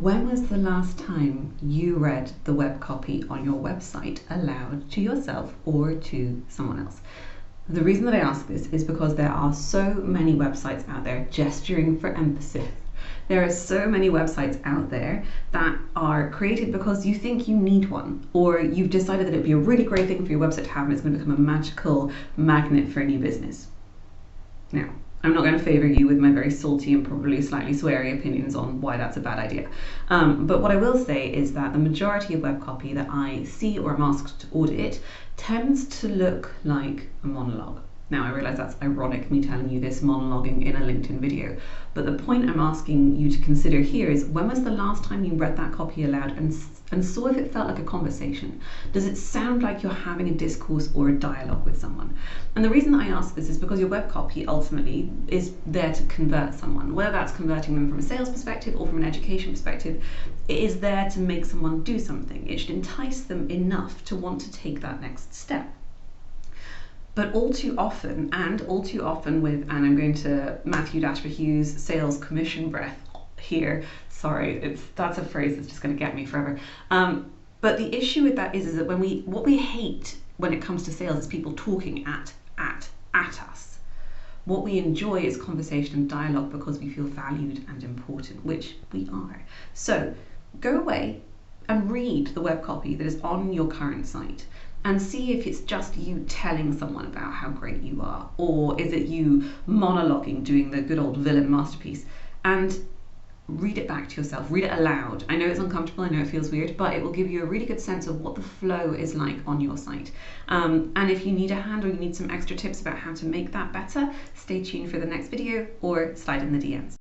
When was the last time you read the web copy on your website aloud to yourself or to someone else? The reason that I ask this is because there are so many websites out there gesturing for emphasis. There are so many websites out there that are created because you think you need one, or you've decided that it'd be a really great thing for your website to have and it's going to become a magical magnet for a new business. Now, I'm not going to favour you with my very salty and probably slightly sweary opinions on why that's a bad idea. But what I will say is that the majority of web copy that I see or am asked to audit tends to look like a monologue. Now, I realise that's ironic, me telling you this monologuing in a LinkedIn video, but the point I'm asking you to consider here is, when was the last time you read that copy aloud and saw if it felt like a conversation? Does it sound like you're having a discourse or a dialogue with someone? And the reason that I ask this is because your web copy ultimately is there to convert someone, whether that's converting them from a sales perspective or from an education perspective. It is there to make someone do something. It should entice them enough to want to take that next step. But all too often with, and I'm going to Matthew Dashper Hughes sales commission breath here, sorry, that's a phrase that's just going to get me forever. But the issue with that is that what we hate when it comes to sales is people talking at us. What we enjoy is conversation and dialogue because we feel valued and important, which we are. So go away and read the web copy that is on your current site and see if it's just you telling someone about how great you are, or is it you monologuing, doing the good old villain masterpiece, and read it back to yourself, read it aloud. I know it's uncomfortable, I know it feels weird, but it will give you a really good sense of what the flow is like on your site. And if you need a hand or you need some extra tips about how to make that better, stay tuned for the next video or slide in the DMs.